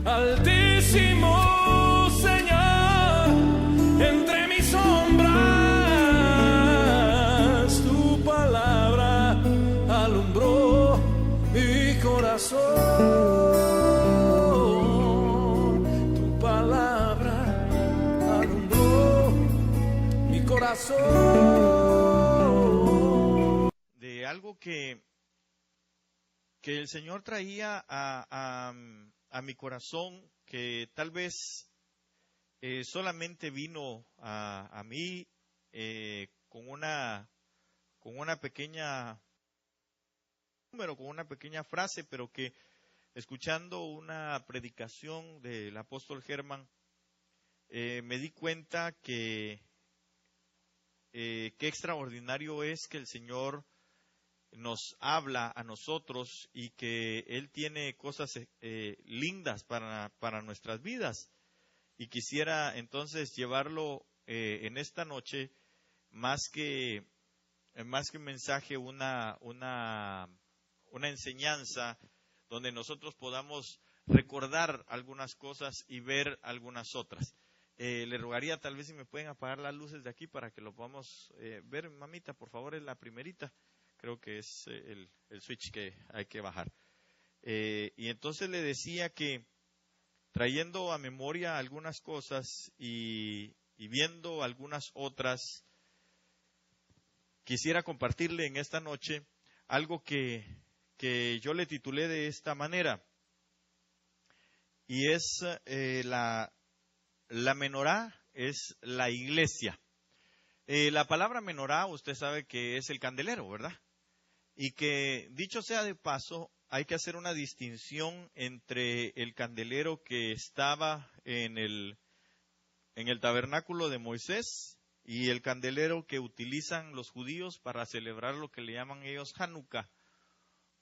Altísimo Señor, entre mis sombras, tu palabra alumbró mi corazón. Tu palabra alumbró mi corazón. De algo que el Señor traía a mi corazón, que tal vez solamente vino a mí con una pequeña número, con una pequeña frase, pero que escuchando una predicación del apóstol Germán, me di cuenta que qué extraordinario es que el Señor nos habla a nosotros y que Él tiene cosas lindas para nuestras vidas. Y quisiera entonces llevarlo en esta noche, más que mensaje, una enseñanza donde nosotros podamos recordar algunas cosas y ver algunas otras. Le rogaría tal vez si me pueden apagar las luces de aquí para que lo podamos ver. Mamita, por favor, es la primerita. Creo que es el switch que hay que bajar. Y entonces le decía que trayendo a memoria algunas cosas y viendo algunas otras, quisiera compartirle en esta noche algo que yo le titulé de esta manera. Y es la menorá, es la iglesia. La palabra menorá, usted sabe que es el candelero, ¿verdad? Y que, dicho sea de paso, hay que hacer una distinción entre el candelero que estaba en el tabernáculo de Moisés y el candelero que utilizan los judíos para celebrar lo que le llaman ellos Hanukkah,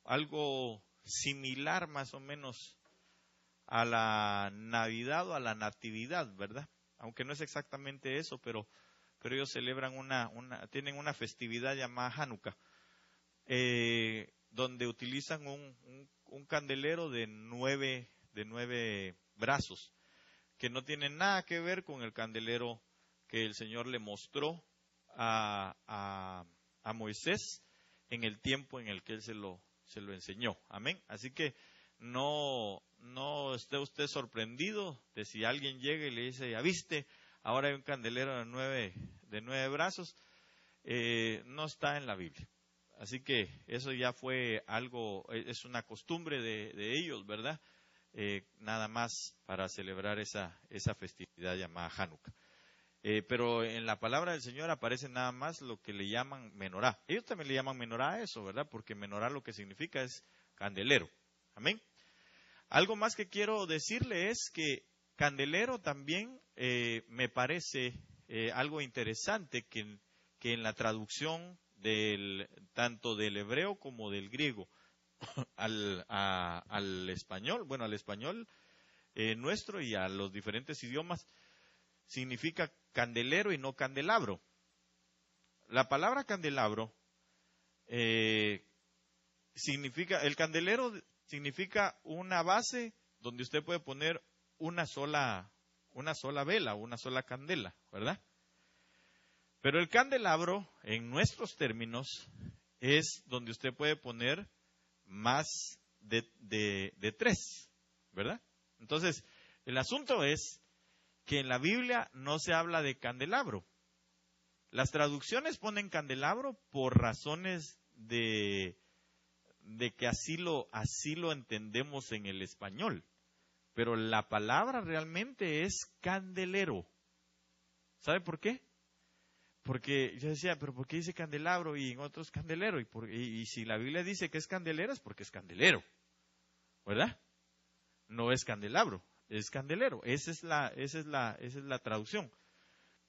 algo similar más o menos a la Navidad o a la Natividad, ¿verdad? Aunque no es exactamente eso, pero ellos celebran tienen una festividad llamada Hanukkah. Donde utilizan un candelero de nueve brazos, que no tiene nada que ver con el candelero que el Señor le mostró a Moisés en el tiempo en el que él se lo enseñó. Amén. Así que no esté usted sorprendido de si alguien llega y le dice, ¿ya viste? Ahora hay un candelero de nueve brazos. No está en la Biblia. Así que eso ya fue algo, es una costumbre de ellos, ¿verdad? Nada más para celebrar esa festividad llamada Hanukkah. Pero en la palabra del Señor aparece nada más lo que le llaman menorá. Ellos también le llaman menorá a eso, ¿verdad? Porque menorá lo que significa es candelero. Amén. Algo más que quiero decirle es que candelero también me parece algo interesante que en la traducción tanto del hebreo como del griego al español, bueno, al español nuestro y a los diferentes idiomas, significa candelero y no candelabro. La palabra candelabro significa, el candelero significa una base donde usted puede poner una sola vela, una sola candela, ¿verdad? Pero el candelabro, en nuestros términos, es donde usted puede poner más de tres, ¿verdad? Entonces, el asunto es que en la Biblia no se habla de candelabro. Las traducciones ponen candelabro por razones de que así lo entendemos en el español. Pero la palabra realmente es candelero. ¿Sabe por qué? Porque yo decía, ¿pero por qué dice candelabro y en otros candelero? Y si la Biblia dice que es candelero, es porque es candelero, ¿verdad? No es candelabro, es candelero. Esa es la traducción.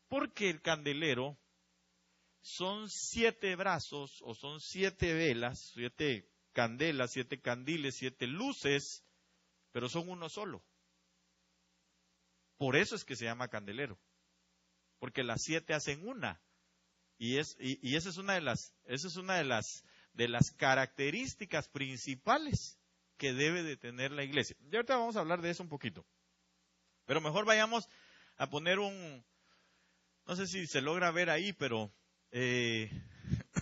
Porque el candelero son 7 brazos, o son 7 velas, 7 candelas, 7 candiles, 7 luces, pero son uno solo. Por eso es que se llama candelero. Porque las 7 hacen una. Y esa es una de las características principales que debe de tener la iglesia. Y ahorita vamos a hablar de eso un poquito. Pero mejor vayamos a poner no sé si se logra ver ahí, pero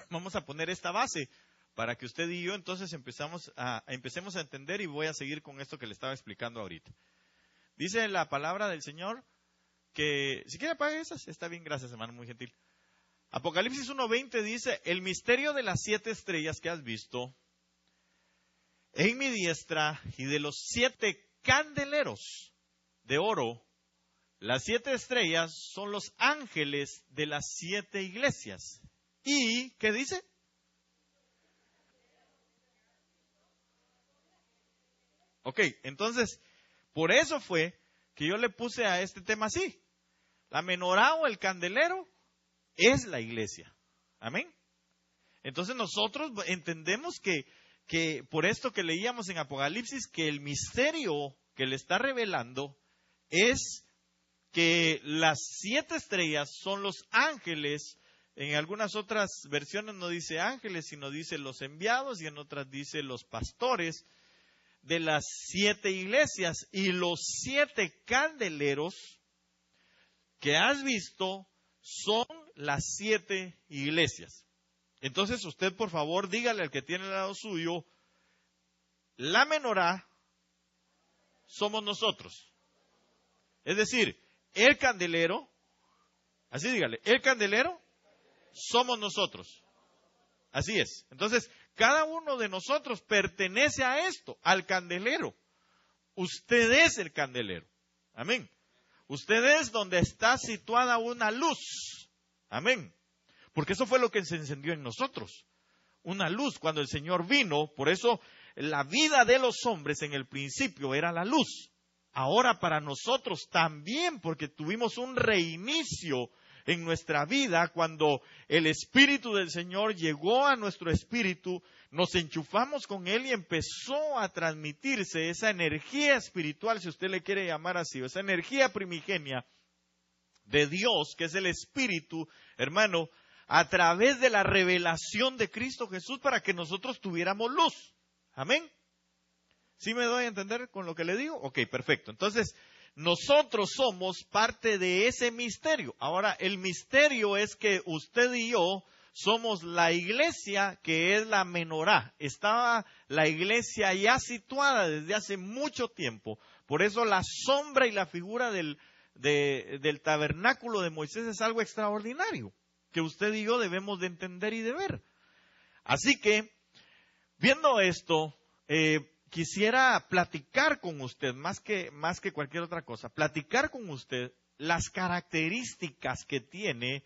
vamos a poner esta base para que usted y yo entonces empecemos a entender, y voy a seguir con esto que le estaba explicando ahorita. Dice la palabra del Señor que, si quiere apague esas, está bien, gracias hermano, muy gentil. Apocalipsis 1:20 dice: el misterio de las 7 estrellas que has visto en mi diestra y de los 7 candeleros de oro. Las 7 estrellas son los ángeles de las 7 iglesias. ¿Y qué dice? Ok, entonces, por eso fue que yo le puse a este tema así. La menorá o el candelero es la iglesia. Amén. Entonces nosotros entendemos que por esto que leíamos en Apocalipsis, que el misterio que le está revelando es que las 7 estrellas son los ángeles. En algunas otras versiones no dice ángeles, sino dice los enviados, y en otras dice los pastores de las 7 iglesias. Y los 7 candeleros que has visto son las 7 iglesias. Entonces usted, por favor, dígale al que tiene al lado suyo: la menorá somos nosotros. Es decir, el candelero, así dígale, el candelero somos nosotros. Así es. Entonces, cada uno de nosotros pertenece a esto, al candelero. Usted es el candelero. Amén. Usted es donde está situada una luz. Amén. Porque eso fue lo que se encendió en nosotros. Una luz cuando el Señor vino. Por eso la vida de los hombres en el principio era la luz. Ahora para nosotros también, porque tuvimos un reinicio en nuestra vida cuando el Espíritu del Señor llegó a nuestro espíritu, nos enchufamos con Él y empezó a transmitirse esa energía espiritual, si usted le quiere llamar así, esa energía primigenia de Dios, que es el Espíritu, hermano, a través de la revelación de Cristo Jesús para que nosotros tuviéramos luz. Amén. ¿Sí me doy a entender con lo que le digo? Ok, perfecto. Entonces, nosotros somos parte de ese misterio. Ahora, el misterio es que usted y yo somos la iglesia que es la menorá. Estaba la iglesia ya situada desde hace mucho tiempo. Por eso la sombra y la figura del tabernáculo de Moisés es algo extraordinario, que usted y yo debemos de entender y de ver. Así que, viendo esto, quisiera platicar con usted, más que cualquier otra cosa, platicar con usted las características que tiene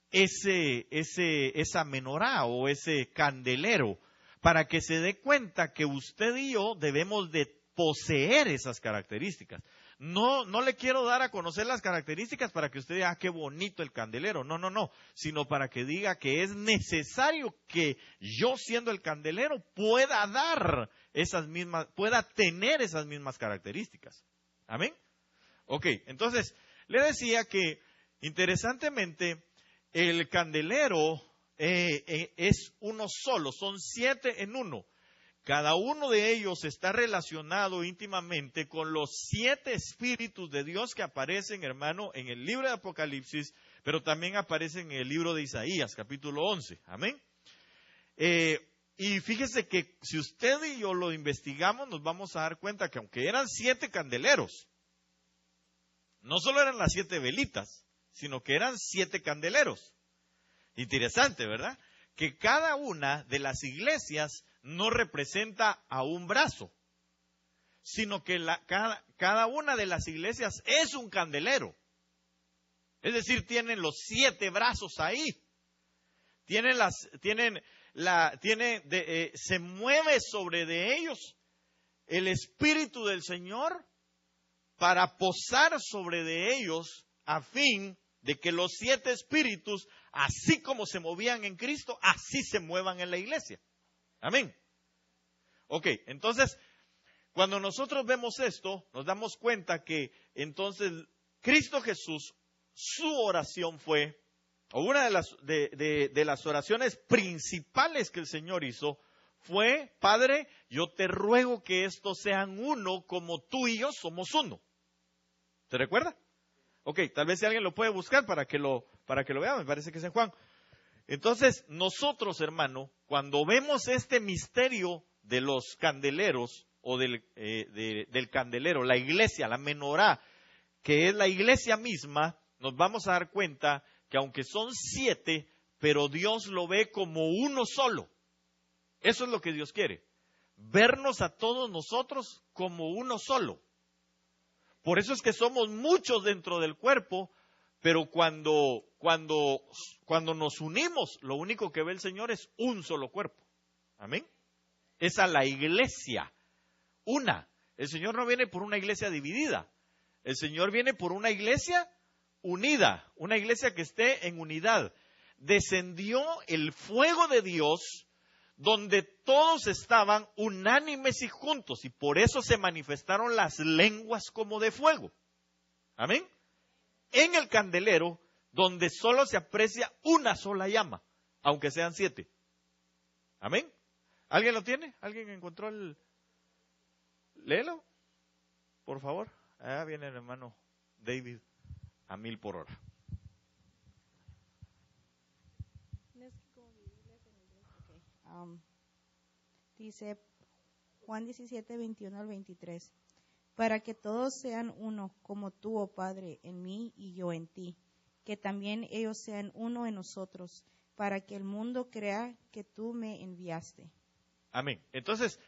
esa menorá o ese candelero, para que se dé cuenta que usted y yo debemos de poseer esas características. No le quiero dar a conocer las características para que usted diga, qué bonito el candelero. No, sino para que diga que es necesario que yo, siendo el candelero, pueda tener esas mismas características. ¿Amén? Ok, entonces, le decía que, interesantemente, el candelero es uno solo, son 7 en uno. Cada uno de ellos está relacionado íntimamente con los 7 espíritus de Dios que aparecen, hermano, en el libro de Apocalipsis, pero también aparecen en el libro de Isaías, capítulo 11. Amén. Y fíjese que si usted y yo lo investigamos, nos vamos a dar cuenta que aunque eran 7 candeleros, no solo eran las 7 velitas, sino que eran 7 candeleros. Interesante, ¿verdad? Que cada una de las iglesias no representa a un brazo, sino que cada una de las iglesias es un candelero. Es decir, tienen los 7 brazos ahí. Se mueve sobre de ellos el Espíritu del Señor para posar sobre de ellos a fin de que los 7 espíritus, así como se movían en Cristo, así se muevan en la iglesia. Amén. Ok, entonces, cuando nosotros vemos esto, nos damos cuenta que entonces Cristo Jesús, su oración o una de las oraciones principales que el Señor hizo, fue, Padre, yo te ruego que estos sean uno como tú y yo somos uno. ¿Se recuerda? Ok, tal vez si alguien lo puede buscar para que lo vea, me parece que es en Juan. Entonces, nosotros, hermano, cuando vemos este misterio de los candeleros o del candelero, la iglesia, la menorá, que es la iglesia misma, nos vamos a dar cuenta que aunque son 7, pero Dios lo ve como uno solo. Eso es lo que Dios quiere, vernos a todos nosotros como uno solo. Por eso es que somos muchos dentro del cuerpo, pero cuando nos unimos, lo único que ve el Señor es un solo cuerpo. Amén. Es a la iglesia, una. El Señor no viene por una iglesia dividida. El Señor viene por una iglesia unida, una iglesia que esté en unidad. Descendió el fuego de Dios donde todos estaban unánimes y juntos, y por eso se manifestaron las lenguas como de fuego. Amén. En el candelero, donde solo se aprecia una sola llama, aunque sean 7. Amén. ¿Alguien lo tiene? ¿Alguien encontró el...? Léelo, por favor. Allá viene el hermano David a 1000 por hora. Dice Juan 17, 21 al 23. Para que todos sean uno, como tú, oh Padre, en mí y yo en ti, que también ellos sean uno en nosotros, para que el mundo crea que tú me enviaste. Amén. Entonces,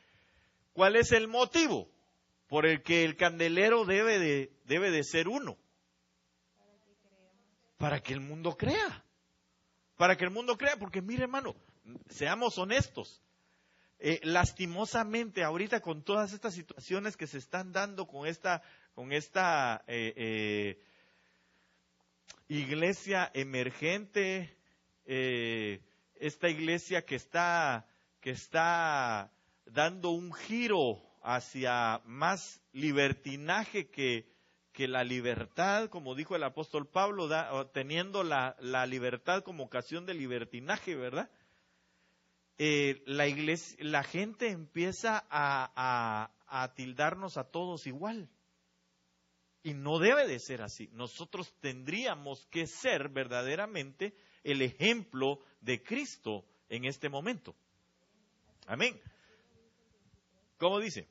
¿cuál es el motivo por el que el candelero debe de ser uno? Para que el mundo crea. Para que el mundo crea, porque mire, hermano, seamos honestos. Lastimosamente, ahorita con todas estas situaciones que se están dando con esta iglesia emergente, esta iglesia que está dando un giro hacia más libertinaje que la libertad, como dijo el apóstol Pablo, teniendo la libertad como ocasión de libertinaje, ¿verdad? La gente empieza a tildarnos a todos igual. Y no debe de ser así. Nosotros tendríamos que ser verdaderamente el ejemplo de Cristo en este momento. Amén. ¿Cómo dice?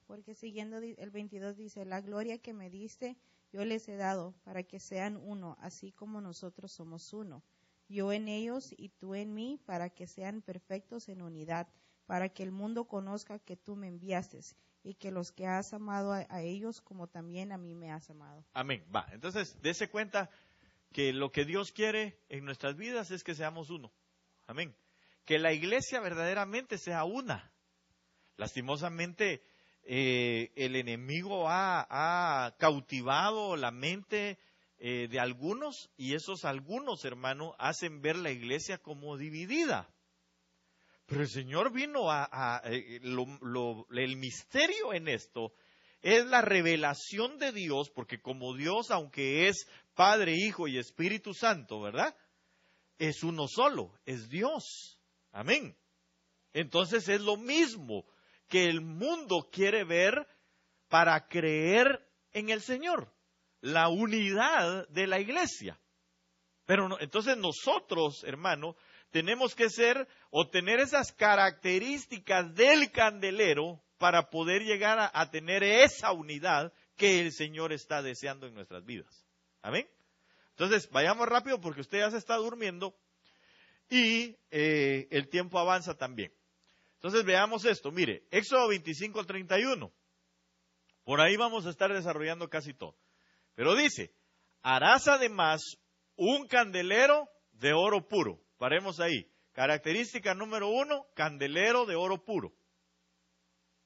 Porque siguiendo el 22 dice, la gloria que me diste yo les he dado para que sean uno, así como nosotros somos uno. Yo en ellos y tú en mí, para que sean perfectos en unidad, para que el mundo conozca que tú me enviaste y que los que has amado a ellos como también a mí me has amado. Amén. Va, entonces, dése cuenta que lo que Dios quiere en nuestras vidas es que seamos uno. Amén. Que la iglesia verdaderamente sea una. Lastimosamente, el enemigo ha cautivado la mente de algunos, y esos algunos, hermano, hacen ver la iglesia como dividida. Pero el Señor vino el misterio en esto es la revelación de Dios, porque como Dios, aunque es Padre, Hijo y Espíritu Santo, ¿verdad? Es uno solo, es Dios. Amén. Entonces es lo mismo que el mundo quiere ver para creer en el Señor. La unidad de la iglesia. Pero no, entonces nosotros, hermano, tenemos que ser o tener esas características del candelero para poder llegar a tener esa unidad que el Señor está deseando en nuestras vidas. Amén. Entonces, vayamos rápido porque usted ya se está durmiendo y el tiempo avanza también. Entonces, veamos esto. Mire, Éxodo 25:31. Por ahí vamos a estar desarrollando casi todo. Pero dice, harás además un candelero de oro puro. Paremos ahí. Característica número 1, candelero de oro puro.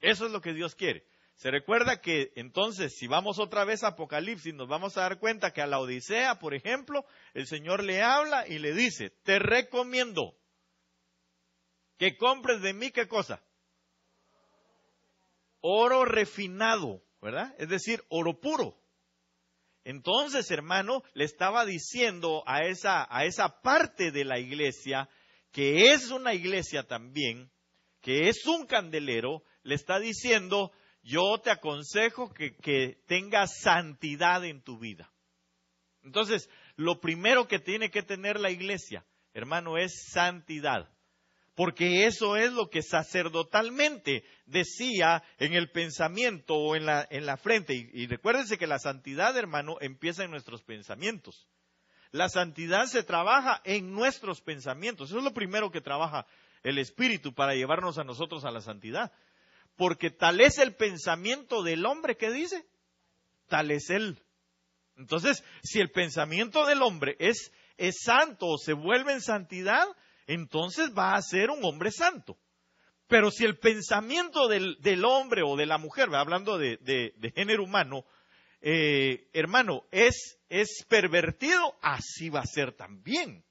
Eso es lo que Dios quiere. Se recuerda que entonces, si vamos otra vez a Apocalipsis, nos vamos a dar cuenta que a la Odisea, por ejemplo, el Señor le habla y le dice, te recomiendo que compres de mí, ¿qué cosa? Oro refinado, ¿verdad? Es decir, oro puro. Entonces, hermano, le estaba diciendo a esa parte de la iglesia que es una iglesia también, que es un candelero, le está diciendo, yo te aconsejo que tengas santidad en tu vida. Entonces, lo primero que tiene que tener la iglesia, hermano, es santidad. Porque eso es lo que sacerdotalmente decía en el pensamiento o en la frente. Y recuérdense que la santidad, hermano, empieza en nuestros pensamientos. La santidad se trabaja en nuestros pensamientos. Eso es lo primero que trabaja el Espíritu para llevarnos a nosotros a la santidad. Porque tal es el pensamiento del hombre que dice, tal es él. Entonces, si el pensamiento del hombre es santo o se vuelve en santidad, entonces va a ser un hombre santo. Pero si el pensamiento del hombre o de la mujer, hablando de género humano, hermano, es pervertido, así va a ser también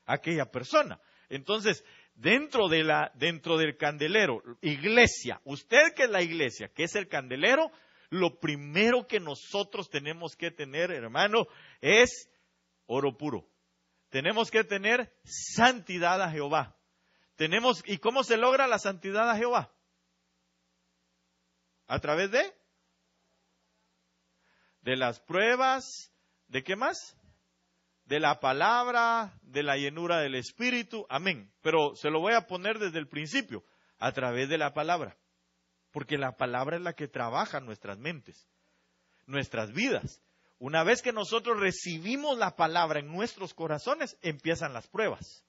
aquella persona. Entonces, dentro del candelero, iglesia, usted que es la iglesia, que es el candelero, lo primero que nosotros tenemos que tener, hermano, es oro puro. Tenemos que tener santidad a Jehová. ¿Y cómo se logra la santidad a Jehová? ¿A través de las pruebas? ¿De qué más? De la palabra, de la llenura del Espíritu. Amén. Pero se lo voy a poner desde el principio. A través de la palabra. Porque la palabra es la que trabaja nuestras mentes, nuestras vidas. Una vez que nosotros recibimos la palabra en nuestros corazones, empiezan las pruebas.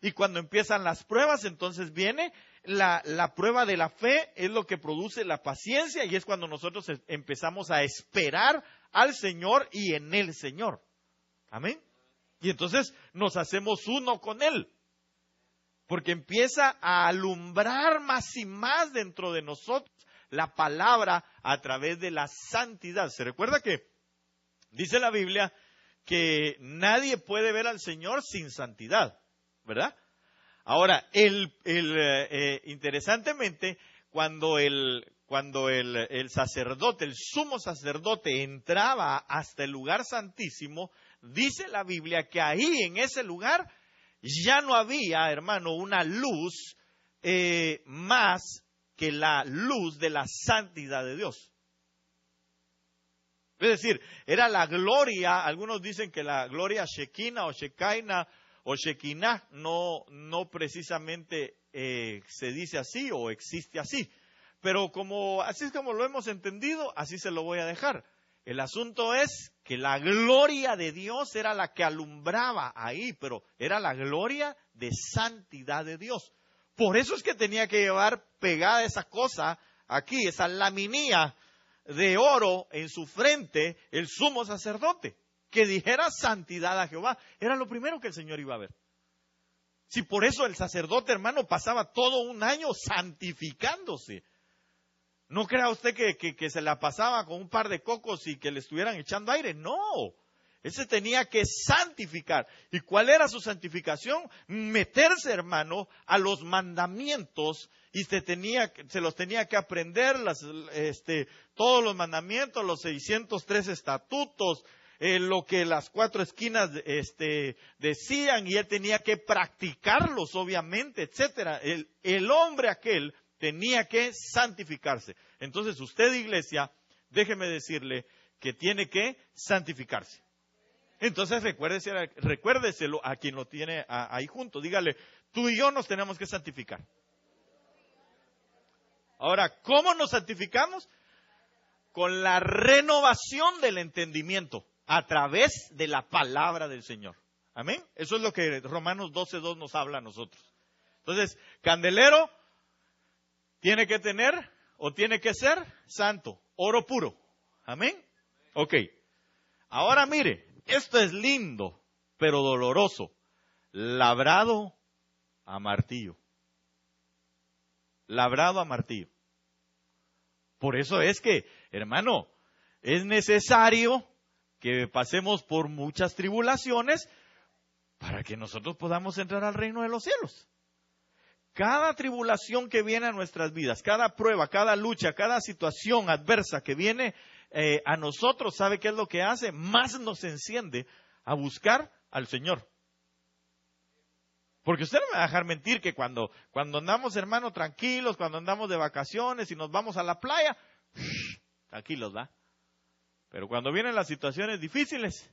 Y cuando empiezan las pruebas, entonces viene la prueba de la fe, es lo que produce la paciencia, y es cuando nosotros empezamos a esperar al Señor y en el Señor. Amén. Y entonces nos hacemos uno con Él. Porque empieza a alumbrar más y más dentro de nosotros la palabra a través de la santidad. ¿Se recuerda que dice la Biblia que nadie puede ver al Señor sin santidad? ¿Verdad? Ahora, interesantemente, cuando el sacerdote, el sumo sacerdote entraba hasta el lugar santísimo, dice la Biblia que ahí en ese lugar ya no había, hermano, una luz más que la luz de la santidad de Dios. Es decir, era la gloria, algunos dicen que la gloria Shekinah o Shekinah o Shekinah no precisamente se dice así o existe así. Pero así es como lo hemos entendido, así se lo voy a dejar. El asunto es que la gloria de Dios era la que alumbraba ahí, pero era la gloria de santidad de Dios. Por eso es que tenía que llevar pegada esa cosa aquí, esa laminilla de oro en su frente, el sumo sacerdote, que dijera santidad a Jehová. Era lo primero que el Señor iba a ver. Si por eso el sacerdote, hermano, pasaba todo un año santificándose. No crea usted que se la pasaba con un par de cocos y que le estuvieran echando aire. No, él se tenía que santificar. ¿Y cuál era su santificación? Meterse, hermano, a los mandamientos y se los tenía que aprender, todos los mandamientos, los 603 estatutos, lo que las 4 esquinas decían, y él tenía que practicarlos, obviamente, etcétera. El hombre aquel tenía que santificarse. Entonces usted, iglesia, déjeme decirle que tiene que santificarse. Entonces recuérdeselo a quien lo tiene ahí junto. Dígale, tú y yo nos tenemos que santificar. Ahora, ¿cómo nos santificamos? Con la renovación del entendimiento a través de la palabra del Señor. Amén. Eso es lo que Romanos 12:2 nos habla a nosotros. Entonces, candelero tiene que tener o tiene que ser santo, oro puro. Amén. Ok. Ahora mire, esto es lindo, pero doloroso. Labrado a martillo. Labrado a martillo. Por eso es que, hermano, es necesario que pasemos por muchas tribulaciones para que nosotros podamos entrar al reino de los cielos. Cada tribulación que viene a nuestras vidas, cada prueba, cada lucha, cada situación adversa que viene a nosotros, ¿sabe qué es lo que hace? Más nos enciende a buscar al Señor. Porque usted no me va a dejar mentir que cuando andamos, hermano, tranquilos, cuando andamos de vacaciones y nos vamos a la playa, tranquilos, ¿va? Pero cuando vienen las situaciones difíciles,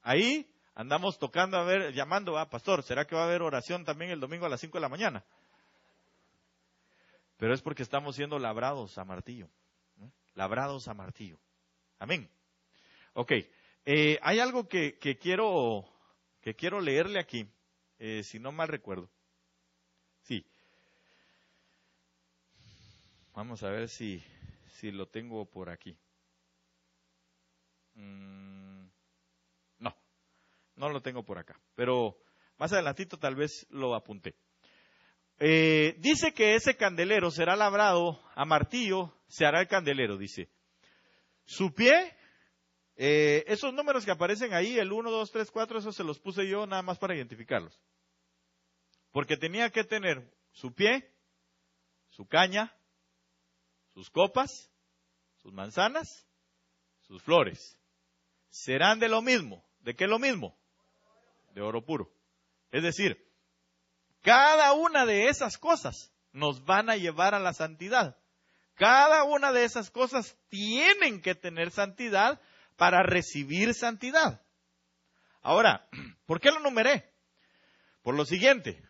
ahí andamos tocando, llamando, pastor, ¿será que va a haber oración también el domingo a las 5 de la mañana? Pero es porque estamos siendo labrados a martillo. Labrados a martillo. Amén. Ok. Hay algo que quiero leerle aquí, si no mal recuerdo. Sí. Vamos a ver si lo tengo por aquí. No lo tengo por acá, pero más adelantito tal vez lo apunté. Dice que ese candelero será labrado a martillo, se hará el candelero, dice. Su pie, esos números que aparecen ahí, el 1, 2, 3, 4, esos se los puse yo nada más para identificarlos. Porque tenía que tener su pie, su caña, sus copas, sus manzanas, sus flores. Serán de lo mismo. ¿De qué es lo mismo? De oro puro. Es decir, cada una de esas cosas nos van a llevar a la santidad. Cada una de esas cosas tienen que tener santidad para recibir santidad. Ahora, ¿por qué lo numeré? Por lo siguiente.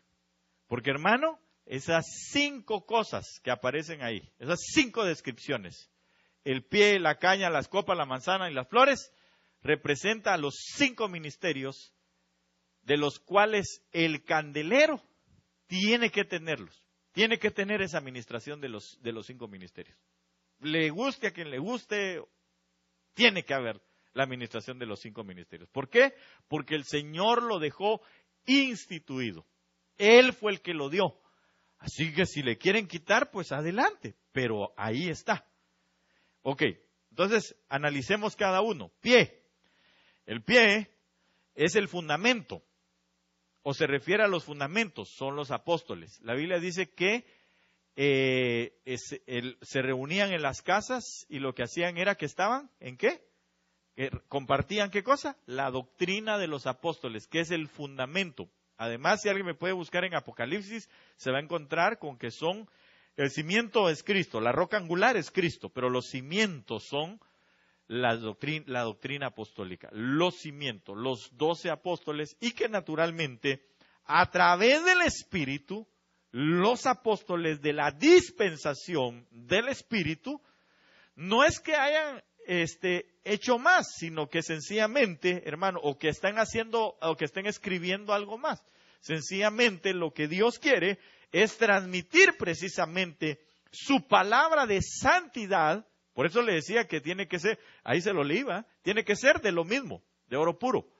Porque, hermano, esas 5 cosas que aparecen ahí, esas 5 descripciones, el pie, la caña, las copas, la manzana y las flores, representa a los 5 ministerios de los cuales el candelero tiene que tenerlos. Tiene que tener esa administración de los 5 ministerios. Le guste a quien le guste, tiene que haber la administración de los 5 ministerios. ¿Por qué? Porque el Señor lo dejó instituido. Él fue el que lo dio. Así que si le quieren quitar, pues adelante. Pero ahí está. Ok, entonces analicemos cada uno. Pie. El pie es el fundamento. O se refiere a los fundamentos, son los apóstoles. La Biblia dice que se reunían en las casas y lo que hacían era que estaban, ¿en qué? Compartían, ¿qué cosa? La doctrina de los apóstoles, que es el fundamento. Además, si alguien me puede buscar en Apocalipsis, se va a encontrar con que son, el cimiento es Cristo, la roca angular es Cristo, pero los cimientos son la doctrina apostólica, los cimientos, los 12 apóstoles, y que naturalmente, a través del Espíritu, los apóstoles de la dispensación del Espíritu, no es que hayan hecho más, sino que sencillamente, hermano, o que están haciendo, o que estén escribiendo algo más. Sencillamente lo que Dios quiere es transmitir precisamente su palabra de santidad. Por eso le decía que tiene que ser, ahí se lo leí, tiene que ser de lo mismo, de oro puro.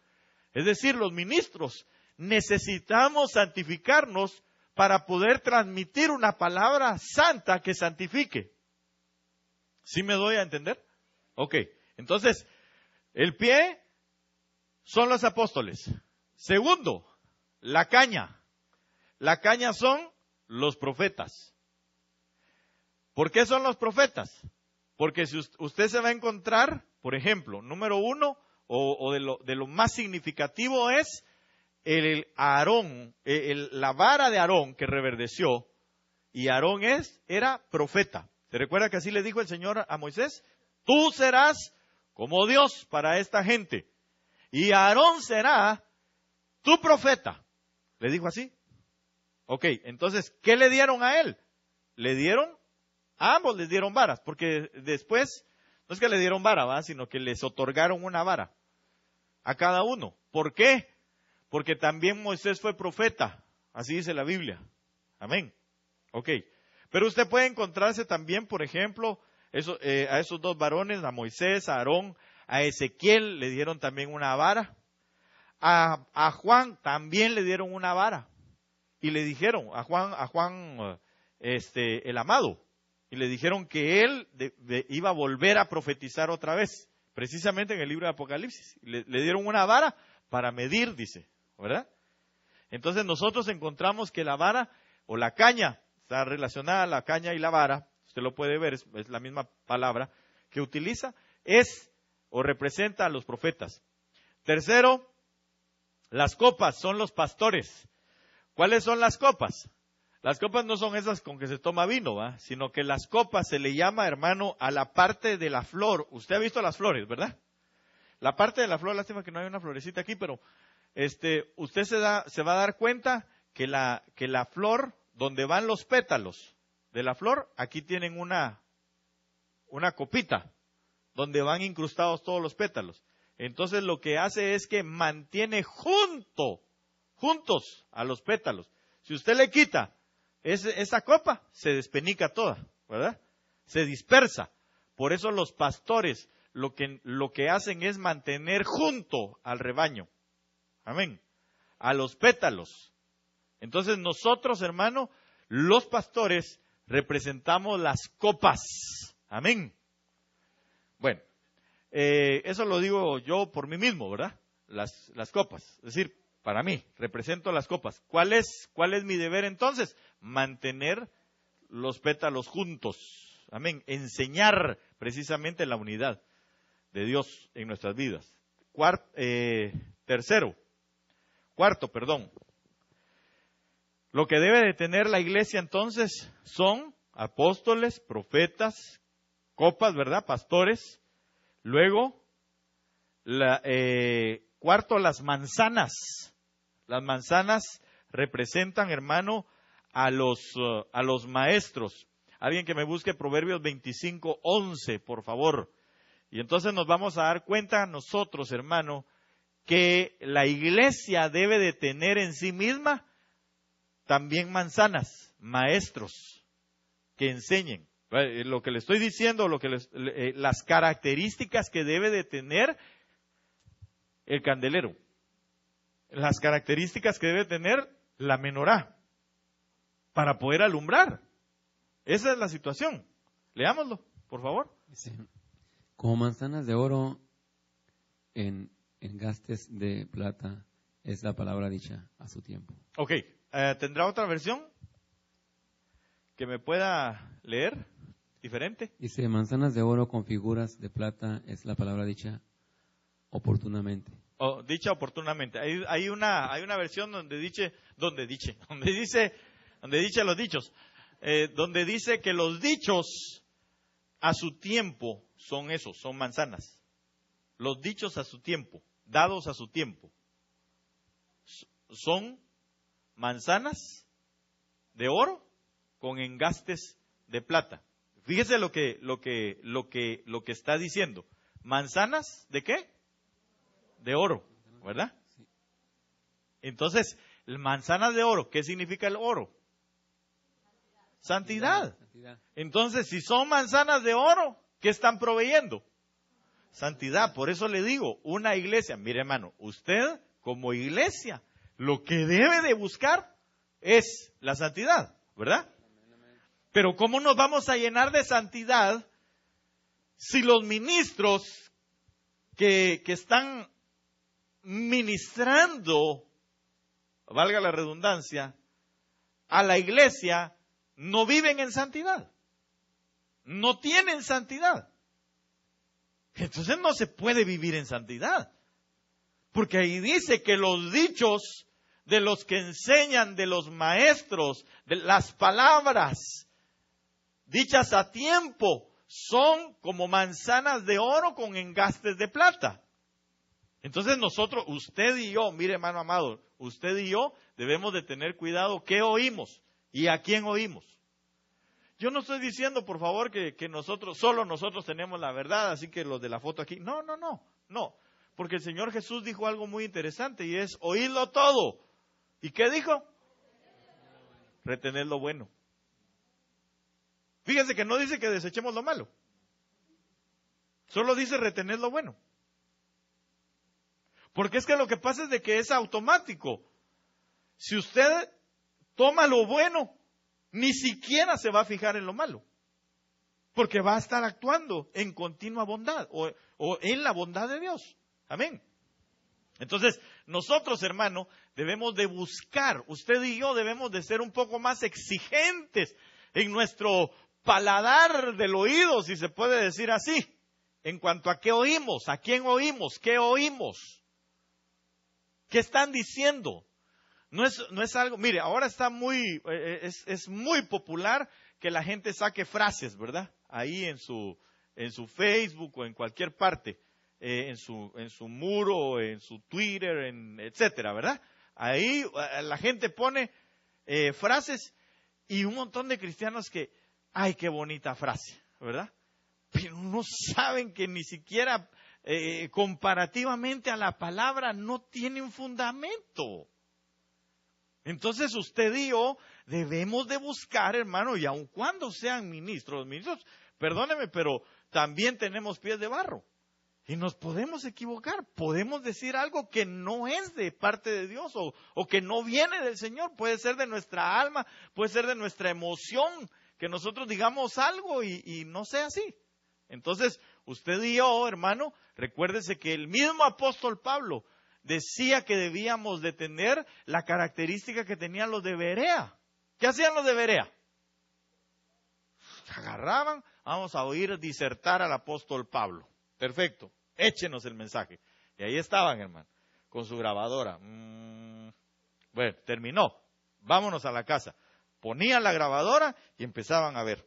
Es decir, los ministros necesitamos santificarnos para poder transmitir una palabra santa que santifique. ¿Sí me doy a entender? Ok, entonces, el pie son los apóstoles. Segundo, la caña. La caña son los profetas. ¿Por qué son los profetas? Porque si usted se va a encontrar, por ejemplo, número 1, o de lo más significativo es el Aarón, la vara de Aarón que reverdeció, y Aarón era profeta. ¿Se recuerda que así le dijo el Señor a Moisés? Tú serás como Dios para esta gente, y Aarón será tu profeta. ¿Le dijo así? Ok, entonces, ¿qué le dieron a él? A ambos les dieron varas, porque después, no es que le dieron vara, sino que les otorgaron una vara a cada uno. ¿Por qué? Porque también Moisés fue profeta, así dice la Biblia. Amén. Ok, pero usted puede encontrarse también, por ejemplo, a esos 2 varones, a Moisés, a Aarón, a Ezequiel le dieron también una vara. A Juan también le dieron una vara. Y le dijeron a Juan el amado, y le dijeron que él iba a volver a profetizar otra vez, precisamente en el libro de Apocalipsis. Le dieron una vara para medir, dice, ¿verdad? Entonces nosotros encontramos que la vara o la caña, está relacionada a la caña y la vara, usted lo puede ver, es la misma palabra que utiliza, es o representa a los profetas. Tercero, Las copas son los pastores. ¿Cuáles son las copas? Las copas no son esas con que se toma vino, ¿va? Sino que las copas se le llama, hermano, a la parte de la flor. Usted ha visto las flores, ¿verdad? La parte de la flor, lástima que no hay una florecita aquí, pero usted se va a dar cuenta que la flor, donde van los pétalos de la flor, aquí tienen una copita, donde van incrustados todos los pétalos. Entonces lo que hace es que mantiene juntos a los pétalos. Si usted le quita esa copa, se despenica toda, ¿verdad? Se dispersa. Por eso los pastores lo que hacen es mantener junto al rebaño. Amén. A los pétalos. Entonces nosotros, hermano, los pastores representamos las copas. Amén. Bueno, eso lo digo yo por mí mismo, ¿verdad? Las copas. Es decir, para mí, represento las copas. ¿Cuál es mi deber entonces? Mantener los pétalos juntos. Amén. Enseñar precisamente la unidad de Dios en nuestras vidas. Cuarto, lo que debe de tener la iglesia entonces son apóstoles, profetas, copas, ¿verdad? Pastores. Luego, cuarto, las manzanas. Las manzanas representan, hermano, a los maestros. Alguien que me busque Proverbios 25:11, por favor. Y entonces nos vamos a dar cuenta nosotros, hermano, que la iglesia debe de tener en sí misma también manzanas, maestros que enseñen. Lo que le estoy diciendo, las características que debe de tener el candelero, las características que debe tener la menorá para poder alumbrar. Esa es la situación. Leámoslo, por favor. Sí. Como manzanas de oro en gastes de plata es la palabra dicha a su tiempo. Ok, ¿tendrá otra versión que me pueda leer diferente? Dice, manzanas de oro con figuras de plata es la palabra dicha oportunamente. Dicha oportunamente. Hay una versión donde dice los dichos, donde dice que los dichos a su tiempo son manzanas. Los dichos a su tiempo, dados a su tiempo, son manzanas de oro con engastes de plata. Fíjese lo que está diciendo. ¿Manzanas de qué? De oro, ¿verdad? Entonces, manzanas de oro, ¿qué significa el oro? Santidad. Entonces, si son manzanas de oro, ¿qué están proveyendo? Santidad. Por eso le digo, una iglesia, mire hermano, usted como iglesia, lo que debe de buscar es la santidad, ¿verdad? Pero ¿cómo nos vamos a llenar de santidad si los ministros que están ministrando, valga la redundancia, a la iglesia, no viven en santidad? No tienen santidad. Entonces no se puede vivir en santidad. Porque ahí dice que los dichos de los que enseñan, de los maestros, de las palabras dichas a tiempo, son como manzanas de oro con engastes de plata. Entonces nosotros, usted y yo, mire hermano amado, usted y yo debemos de tener cuidado qué oímos y a quién oímos. Yo no estoy diciendo, por favor, que solo nosotros tenemos la verdad, así que los de la foto aquí. No. Porque el Señor Jesús dijo algo muy interesante y es, oídlo todo. ¿Y qué dijo? Retener lo bueno. Fíjense que no dice que desechemos lo malo. Solo dice retener lo bueno. Porque es que lo que pasa es de que es automático. Si usted toma lo bueno, ni siquiera se va a fijar en lo malo. Porque va a estar actuando en continua bondad o en la bondad de Dios. Amén. Entonces, nosotros, hermano, debemos de buscar, usted y yo debemos de ser un poco más exigentes en nuestro paladar del oído, si se puede decir así, en cuanto a qué oímos, a quién oímos, qué oímos. ¿Qué están diciendo? No es algo, mire, ahora está es muy popular que la gente saque frases, ¿verdad? Ahí en su Facebook o en cualquier parte, en su muro, en su Twitter, etcétera, ¿verdad? Ahí la gente pone frases y un montón de cristianos que, ¡ay, qué bonita frase!, ¿verdad? Pero no saben que ni siquiera comparativamente a la palabra no tiene un fundamento. Entonces usted y yo debemos de buscar, hermano, y aun cuando sean ministros, perdóneme, pero también tenemos pies de barro. Y nos podemos equivocar, podemos decir algo que no es de parte de Dios o que no viene del Señor. Puede ser de nuestra alma, puede ser de nuestra emoción, que nosotros digamos algo y no sea así. Entonces, usted y yo, hermano, recuérdese que el mismo apóstol Pablo decía que debíamos de tener la característica que tenían los de Berea. ¿Qué hacían los de Berea? Agarraban, vamos a oír disertar al apóstol Pablo. Perfecto, échenos el mensaje. Y ahí estaban, hermano, con su grabadora. Bueno, terminó, vámonos a la casa. Ponían la grabadora y empezaban a ver.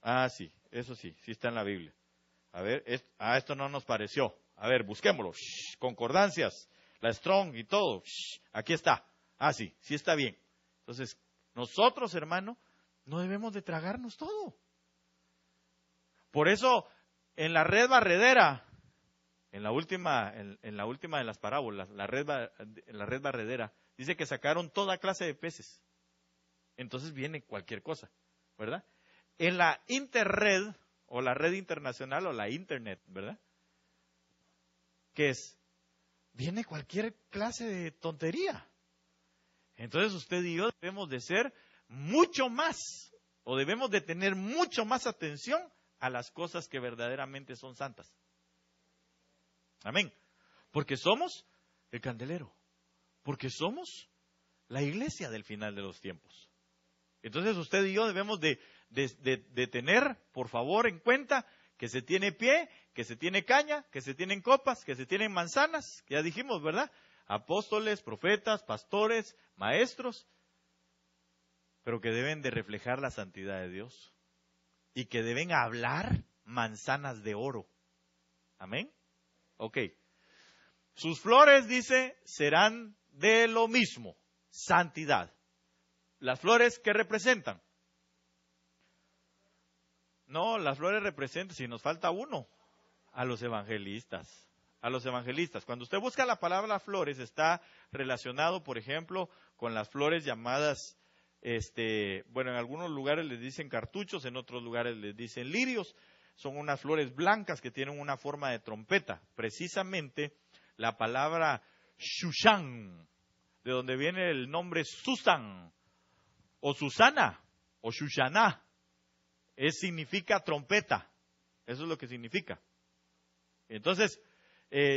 Ah, sí, eso sí está en la Biblia. A ver, esto no nos pareció. A ver, busquémoslo. Concordancias, la Strong y todo. Aquí está. Ah, sí está bien. Entonces, nosotros, hermano, no debemos de tragarnos todo. Por eso, en la red barredera, en la última de las parábolas, en la red barredera, dice que sacaron toda clase de peces. Entonces viene cualquier cosa, ¿verdad? En la interred, o la red internacional, o la internet, ¿verdad? ¿Qué es? Viene cualquier clase de tontería. Entonces usted y yo debemos de ser mucho más, o debemos de tener mucho más atención a las cosas que verdaderamente son santas. Amén. Porque somos el candelero. Porque somos la iglesia del final de los tiempos. Entonces usted y yo debemos de tener, por favor, en cuenta que se tiene pie, que se tiene caña, que se tienen copas, que se tienen manzanas, que ya dijimos, ¿verdad? Apóstoles, profetas, pastores, maestros, pero que deben de reflejar la santidad de Dios y que deben hablar manzanas de oro. ¿Amén? Ok. Sus flores, dice, serán de lo mismo, santidad. ¿Las flores qué representan? No, las flores representan, si nos falta uno, a los evangelistas. A los evangelistas. Cuando usted busca la palabra flores, está relacionado, por ejemplo, con las flores llamadas, en algunos lugares les dicen cartuchos, en otros lugares les dicen lirios. Son unas flores blancas que tienen una forma de trompeta. Precisamente la palabra Shushan, de donde viene el nombre Susan, o Susana, o Shushaná, significa trompeta. Eso es lo que significa. Entonces,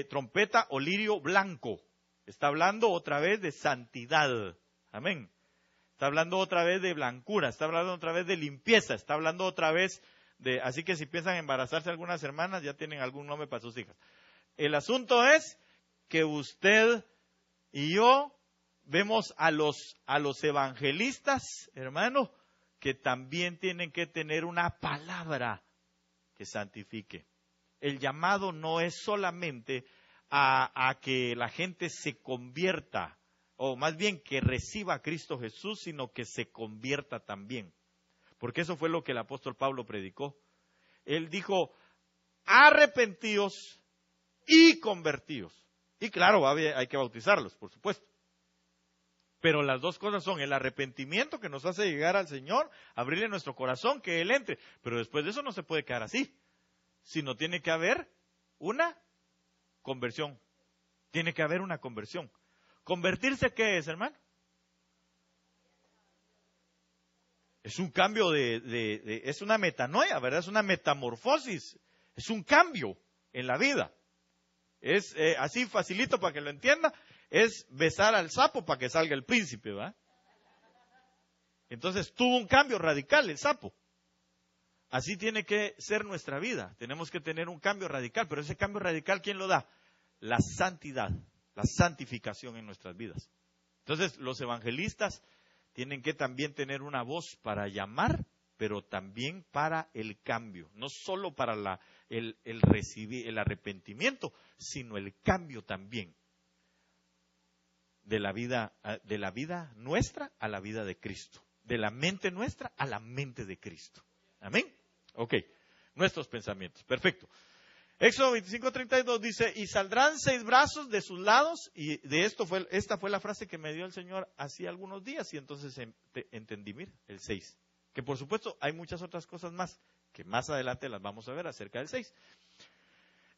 trompeta o lirio blanco. Está hablando otra vez de santidad. Amén. Está hablando otra vez de blancura. Está hablando otra vez de limpieza. Está hablando otra vez de... Así que si piensan embarazarse algunas hermanas, ya tienen algún nombre para sus hijas. El asunto es que usted y yo vemos a los evangelistas, hermano, que también tienen que tener una palabra que santifique. El llamado no es solamente a que la gente se convierta, o más bien que reciba a Cristo Jesús, sino que se convierta también. Porque eso fue lo que el apóstol Pablo predicó. Él dijo, arrepentíos y convertíos. Y claro, hay que bautizarlos, por supuesto. Pero las dos cosas son el arrepentimiento que nos hace llegar al Señor, abrirle nuestro corazón, que Él entre. Pero después de eso no se puede quedar así, sino tiene que haber una conversión. Tiene que haber una conversión. ¿Convertirse qué es, hermano? Es un cambio es una metanoia, ¿verdad? Es una metamorfosis. Es un cambio en la vida. Es así facilito para que lo entienda. Es besar al sapo para que salga el príncipe, ¿verdad? Entonces tuvo un cambio radical el sapo. Así tiene que ser nuestra vida. Tenemos que tener un cambio radical. Pero ese cambio radical, ¿quién lo da? La santidad la santificación en nuestras vidas. Entonces, los evangelistas tienen que también tener una voz para llamar, pero también para el cambio, no solo para el recibir el arrepentimiento, sino el cambio también de la vida nuestra a la vida de Cristo, de la mente nuestra a la mente de Cristo. Amén. Ok, nuestros pensamientos. Perfecto. Éxodo 25:32 dice, y saldrán 6 brazos de sus lados, y esta fue la frase que me dio el Señor hace algunos días, y entonces entendí, mira, el 6. Que por supuesto hay muchas otras cosas más, que más adelante las vamos a ver acerca del 6.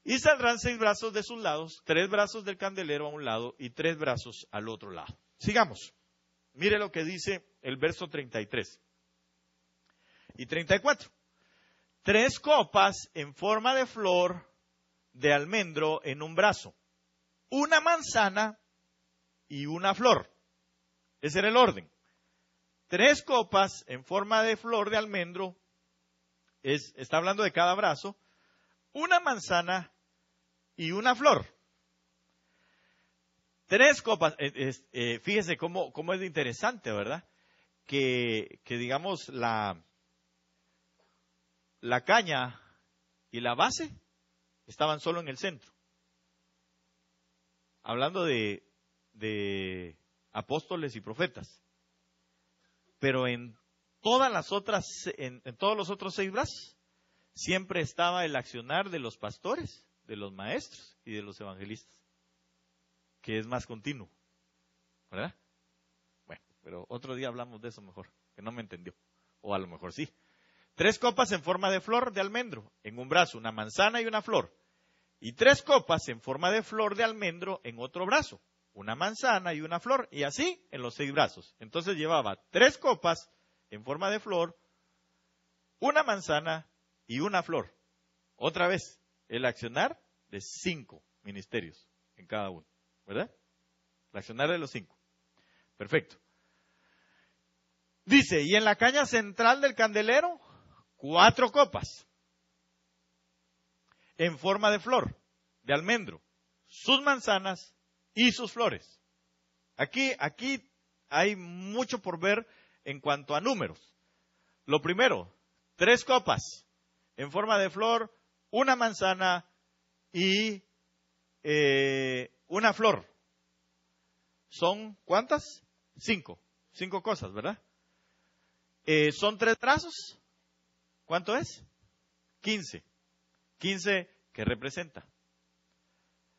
Y saldrán 6 brazos de sus lados, 3 brazos del candelero a un lado y 3 brazos al otro lado. Sigamos. Mire lo que dice el verso 33 y 34. 3 copas en forma de flor de almendro en un brazo, una manzana y una flor. Ese era el orden. 3 copas en forma de flor de almendro, está hablando de cada brazo, una manzana y una flor. 3 copas, fíjese cómo es interesante, ¿verdad? Que digamos la caña y la base estaban solo en el centro. Hablando de apóstoles y profetas. Pero en todos los otros 6 brazos, siempre estaba el accionar de los pastores, de los maestros y de los evangelistas, que es más continuo, ¿verdad? Bueno, pero otro día hablamos de eso mejor, que no me entendió, o a lo mejor sí. 3 copas en forma de flor de almendro, en un brazo, una manzana y una flor. Y 3 copas en forma de flor de almendro en otro brazo, una manzana y una flor, y así en los 6 brazos. Entonces llevaba 3 copas en forma de flor, una manzana y una flor. Otra vez, el accionar de 5 ministerios en cada uno, ¿verdad? El accionar de los 5. Perfecto. Dice, y en la caña central del candelero, 4 copas en forma de flor de almendro, sus manzanas y sus flores. Aquí hay mucho por ver en cuanto a números. Lo primero, 3 copas en forma de flor, una manzana y una flor. ¿Son cuántas? 5. 5 cosas, ¿verdad? ¿Son 3 brazos? ¿Cuánto es? 15. 15 que representa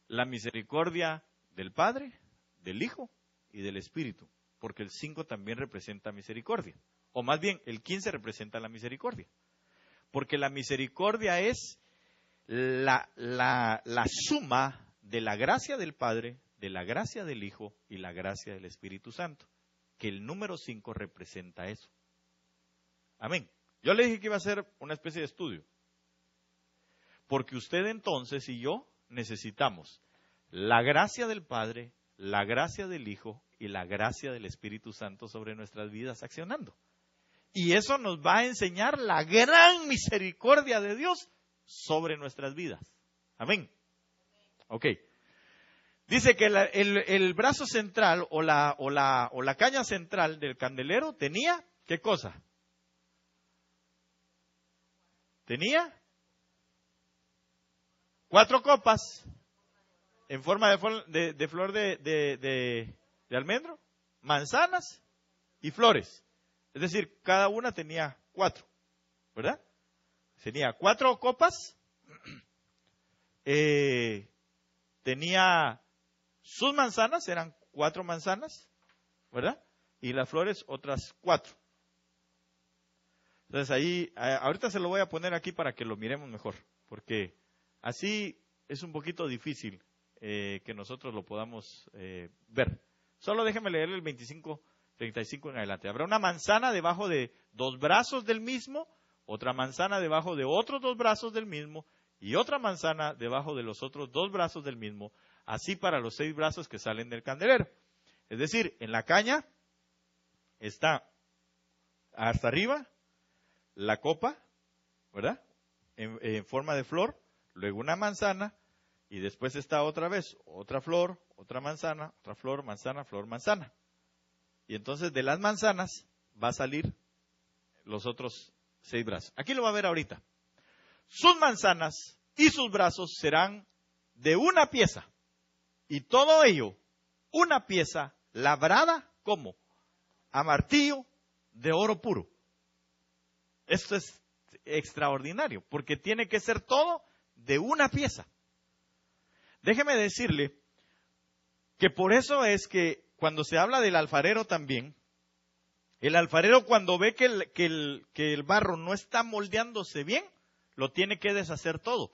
la misericordia del Padre, del Hijo y del Espíritu, porque el 5 también representa misericordia, o más bien el 15 representa la misericordia, porque la misericordia es la suma de la gracia del Padre, de la gracia del Hijo y la gracia del Espíritu Santo, que el número 5 representa eso. Amén. Yo le dije que iba a ser una especie de estudio, porque usted entonces y yo necesitamos la gracia del Padre, la gracia del Hijo y la gracia del Espíritu Santo sobre nuestras vidas accionando. Y eso nos va a enseñar la gran misericordia de Dios sobre nuestras vidas. Amén. Ok. Dice que el brazo central o la caña central del candelero tenía, ¿qué cosa? Tenía 4 copas en forma de flor de almendro, manzanas y flores. Es decir, cada una tenía 4, ¿verdad? Tenía 4 copas, tenía sus manzanas, eran 4 manzanas, ¿verdad? Y las flores otras 4. Entonces ahí, ahorita se lo voy a poner aquí para que lo miremos mejor, porque así es un poquito difícil que nosotros lo podamos ver. Solo déjeme leer el 35 en adelante. Habrá una manzana debajo de 2 brazos del mismo, otra manzana debajo de otros 2 brazos del mismo, y otra manzana debajo de los otros 2 brazos del mismo, así para los 6 brazos que salen del candelero. Es decir, en la caña está hasta arriba la copa, ¿verdad? En forma de flor, luego una manzana y después está otra vez, otra flor, otra manzana, otra flor, manzana, flor, manzana. Y entonces de las manzanas va a salir los otros 6 brazos. Aquí lo va a ver ahorita. Sus manzanas y sus brazos serán de una pieza. Y todo ello, una pieza labrada, ¿cómo? A martillo de oro puro. Esto es extraordinario, porque tiene que ser todo de una pieza. Déjeme decirle que por eso es que cuando se habla del alfarero también, el alfarero cuando ve que el barro no está moldeándose bien, lo tiene que deshacer todo.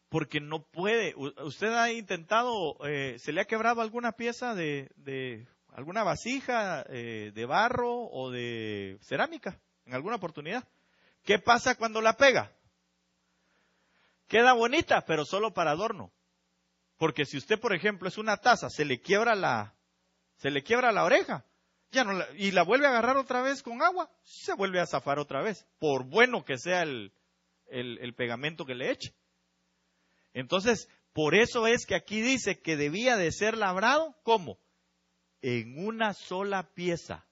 Porque no puede. ¿Usted ha intentado, se le ha quebrado alguna pieza de alguna vasija de barro o de cerámica en alguna oportunidad? ¿Qué pasa cuando la pega? Queda bonita, pero solo para adorno. Porque si usted, por ejemplo, es una taza, se le quiebra la oreja, ya no y la vuelve a agarrar otra vez con agua, se vuelve a zafar otra vez, por bueno que sea el pegamento que le eche. Entonces, por eso es que aquí dice que debía de ser labrado, ¿cómo? En una sola pieza.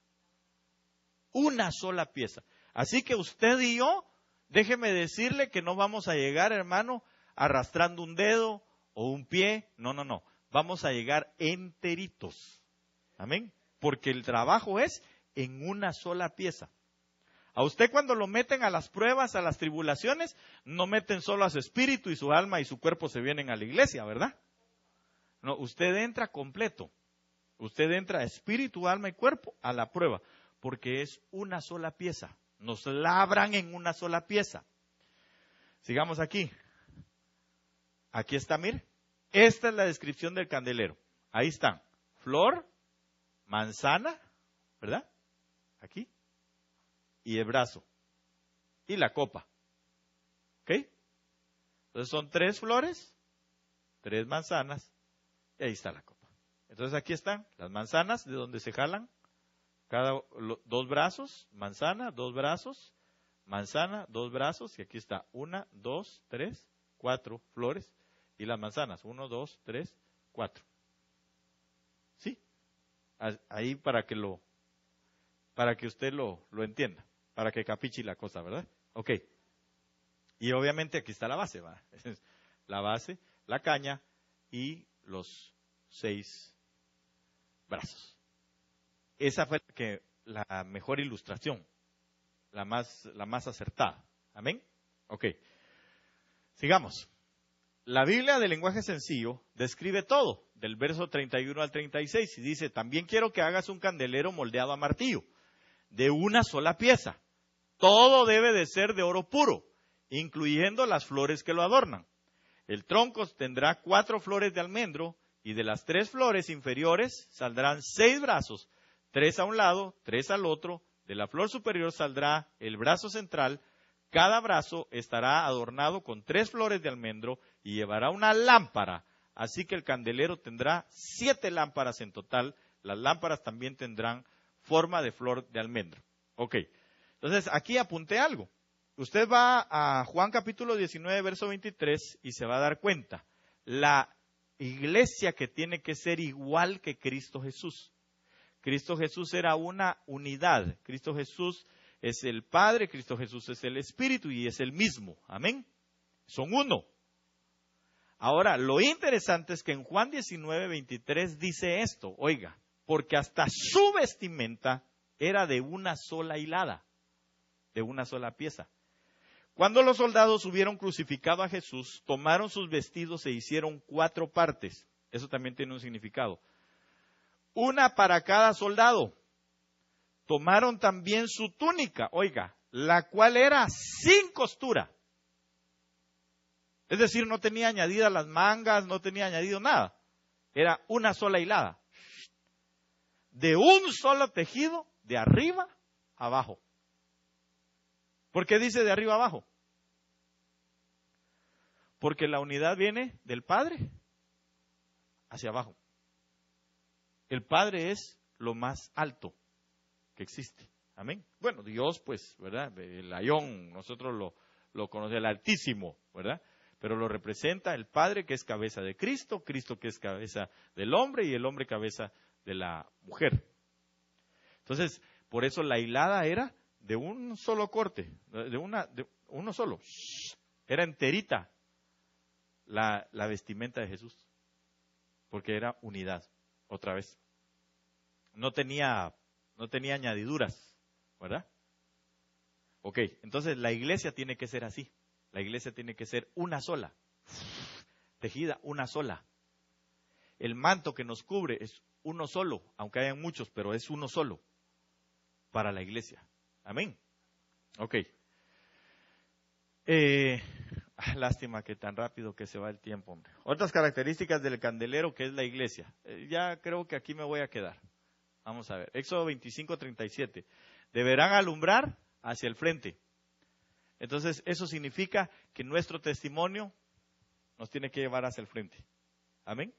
Una sola pieza. Así que usted y yo, déjeme decirle que no vamos a llegar, hermano, arrastrando un dedo o un pie. No, no, no. Vamos a llegar enteritos. Amén. Porque el trabajo es en una sola pieza. A usted cuando lo meten a las pruebas, a las tribulaciones, no meten solo a su espíritu y su alma y su cuerpo se vienen a la iglesia, ¿verdad? No, usted entra completo. Usted entra espíritu, alma y cuerpo a la prueba, porque es una sola pieza. Nos labran en una sola pieza. Sigamos aquí. Aquí está, mire. Esta es la descripción del candelero. Ahí están. Flor, manzana, ¿verdad? Aquí. Y el brazo. Y la copa. ¿Ok? Entonces son 3 flores, 3 manzanas, y ahí está la copa. Entonces aquí están las manzanas de donde se jalan cada 2 brazos, manzana, 2 brazos, manzana, 2 brazos, y aquí está 1, 2, 3, 4 flores, y las manzanas, 1, 2, 3, 4. ¿Sí? Ahí para que usted lo entienda, para que capiche la cosa, ¿verdad? Ok. Y obviamente aquí está la base, ¿va? La base, la caña y los 6 brazos. Esa fue la mejor ilustración, la más acertada. ¿Amén? Ok. Sigamos. La Biblia de lenguaje sencillo describe todo, del verso 31 al 36, y dice, también quiero que hagas un candelero moldeado a martillo, de una sola pieza. Todo debe de ser de oro puro, incluyendo las flores que lo adornan. El tronco tendrá 4 flores de almendro, y de las 3 flores inferiores saldrán 6 brazos, 3 a un lado, 3 al otro. De la flor superior saldrá el brazo central. Cada brazo estará adornado con 3 flores de almendro y llevará una lámpara. Así que el candelero tendrá 7 lámparas en total. Las lámparas también tendrán forma de flor de almendro. Ok, entonces aquí apunté algo. Usted va a Juan capítulo 19, verso 23 y se va a dar cuenta. La iglesia que tiene que ser igual que Cristo Jesús. Cristo Jesús era una unidad. Cristo Jesús es el Padre, Cristo Jesús es el Espíritu y es el mismo. Amén. Son uno. Ahora, lo interesante es que en Juan 19, 23 dice esto. Oiga, porque hasta su vestimenta era de una sola hilada, de una sola pieza. Cuando los soldados hubieron crucificado a Jesús, tomaron sus vestidos e hicieron 4 partes. Eso también tiene un significado. Una para cada soldado. Tomaron también su túnica, oiga, la cual era sin costura. Es decir, no tenía añadidas las mangas, no tenía añadido nada. Era una sola hilada. De un solo tejido, de arriba a abajo. ¿Por qué dice de arriba a abajo? Porque la unidad viene del Padre hacia abajo. El Padre es lo más alto que existe. Amén. Bueno, Dios, pues, ¿verdad? El Ayón, nosotros lo conocemos, el Altísimo, ¿verdad? pero lo representa el Padre, que es cabeza de Cristo, Cristo que es cabeza del hombre y el hombre cabeza de la mujer. Entonces, por eso la hilada era de un solo corte, de uno solo. Era enterita la vestimenta de Jesús, porque era unidad, otra vez. No tenía añadiduras, ¿verdad? Ok, entonces la iglesia tiene que ser así. La iglesia tiene que ser una sola, tejida una sola. El manto que nos cubre es uno solo, aunque hayan muchos, pero es uno solo para la iglesia. Amén. Ok. Lástima que tan rápido que se va el tiempo, hombre. Otras características del candelero que es la iglesia. Ya creo que aquí me voy a quedar. Vamos a ver. Éxodo 25:37. Deberán alumbrar hacia el frente. Entonces, eso significa que nuestro testimonio nos tiene que llevar hacia el frente. Amén.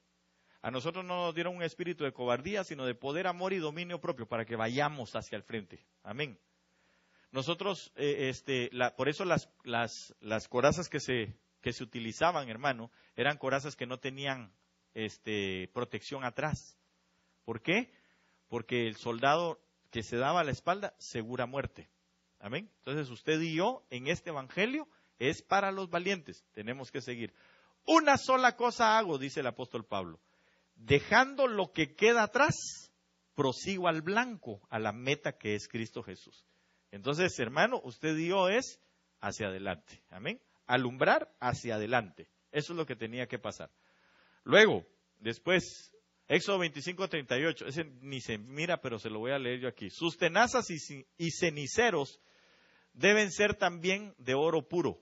A nosotros no nos dieron un espíritu de cobardía, sino de poder, amor y dominio propio para que vayamos hacia el frente. Amén. Nosotros, por eso las corazas que se utilizaban, hermano, eran corazas que no tenían protección atrás. ¿Por qué? Porque el soldado que se daba a la espalda, segura muerte. Amén. Entonces usted y yo en este evangelio es para los valientes. Tenemos que seguir. Una sola cosa hago, dice el apóstol Pablo. Dejando lo que queda atrás, prosigo al blanco, a la meta que es Cristo Jesús. Entonces, hermano, usted y yo es hacia adelante. Amén. Alumbrar hacia adelante. Eso es lo que tenía que pasar. Luego, después, Éxodo 25:38. Ese ni se mira, pero se lo voy a leer yo aquí. Sus tenazas y ceniceros deben ser también de oro puro.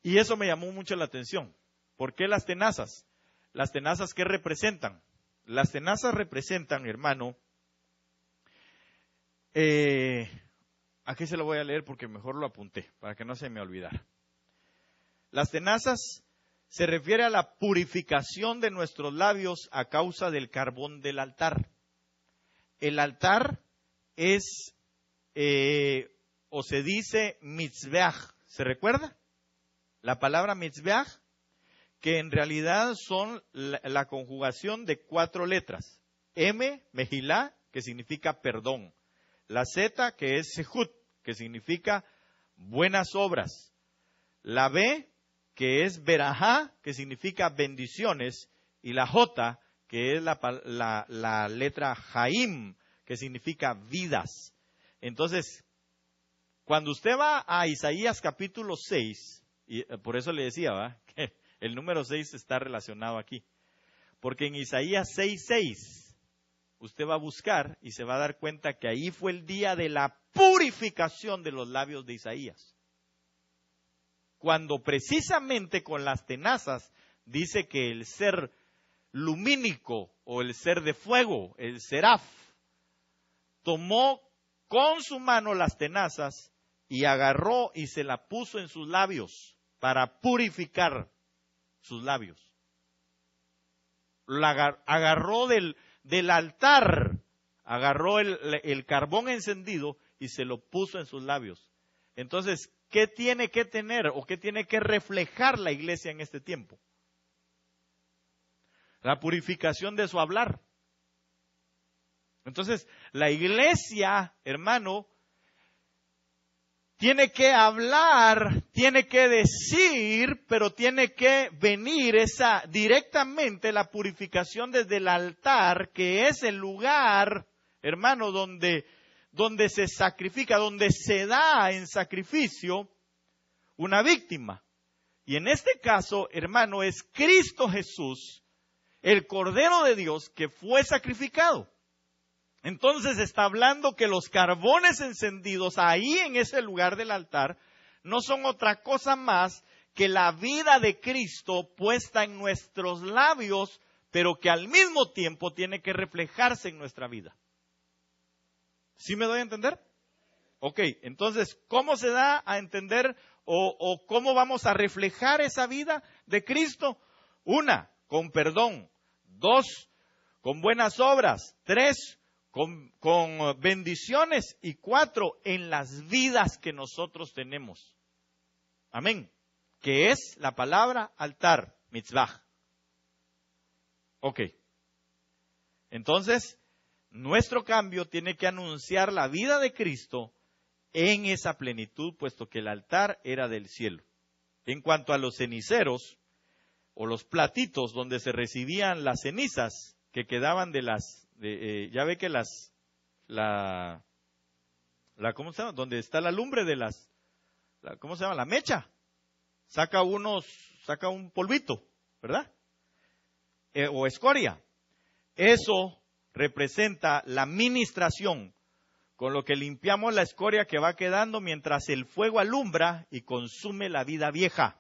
Y eso me llamó mucho la atención. ¿Por qué las tenazas? Las tenazas, ¿qué representan? Las tenazas representan, hermano, aquí se lo voy a leer porque mejor lo apunté, para que no se me olvidara. Las tenazas se refiere a la purificación de nuestros labios a causa del carbón del altar. El altar es, o se dice mitzbeach, ¿se recuerda? La palabra mitzbeach, que en realidad son la conjugación de 4 letras. M, mejilá, que significa perdón. La Z, que es sehut, que significa buenas obras. La B, que es berajá, que significa bendiciones. Y la J, que es la letra jaim, que significa vidas. Entonces, cuando usted va a Isaías capítulo 6, y por eso le decía, ¿va?, que el número 6 está relacionado aquí. Porque en Isaías 6:6, usted va a buscar y se va a dar cuenta que ahí fue el día de la purificación de los labios de Isaías. Cuando precisamente con las tenazas dice que el ser lumínico o el ser de fuego, el seraf, tomó con su mano las tenazas y agarró y se la puso en sus labios para purificar sus labios. Agarró del altar, agarró el carbón encendido y se lo puso en sus labios. Entonces, ¿qué tiene que tener o qué tiene que reflejar la iglesia en este tiempo? La purificación de su hablar. Entonces, la iglesia, hermano, tiene que hablar, tiene que decir, pero tiene que venir directamente la purificación desde el altar, que es el lugar, hermano, donde se sacrifica, donde se da en sacrificio una víctima. Y en este caso, hermano, es Cristo Jesús, el Cordero de Dios, que fue sacrificado. Entonces está hablando que los carbones encendidos ahí en ese lugar del altar no son otra cosa más que la vida de Cristo puesta en nuestros labios, pero que al mismo tiempo tiene que reflejarse en nuestra vida. ¿Sí me doy a entender? Ok, entonces, ¿cómo se da a entender o cómo vamos a reflejar esa vida de Cristo? 1, con perdón. 2, con buenas obras. 3, con bendiciones. Y 4, en las vidas que nosotros tenemos. Amén. que es la palabra altar, mitzvah. Ok. Entonces, nuestro cambio tiene que anunciar la vida de Cristo en esa plenitud, puesto que el altar era del cielo. En cuanto a los ceniceros, o los platitos donde se recibían las cenizas que quedaban de las, ya ve que ¿cómo se llama? Donde está la lumbre de ¿cómo se llama? La mecha. Saca un polvito, ¿verdad? O escoria. Eso representa la ministración, con lo que limpiamos la escoria que va quedando mientras el fuego alumbra y consume la vida vieja.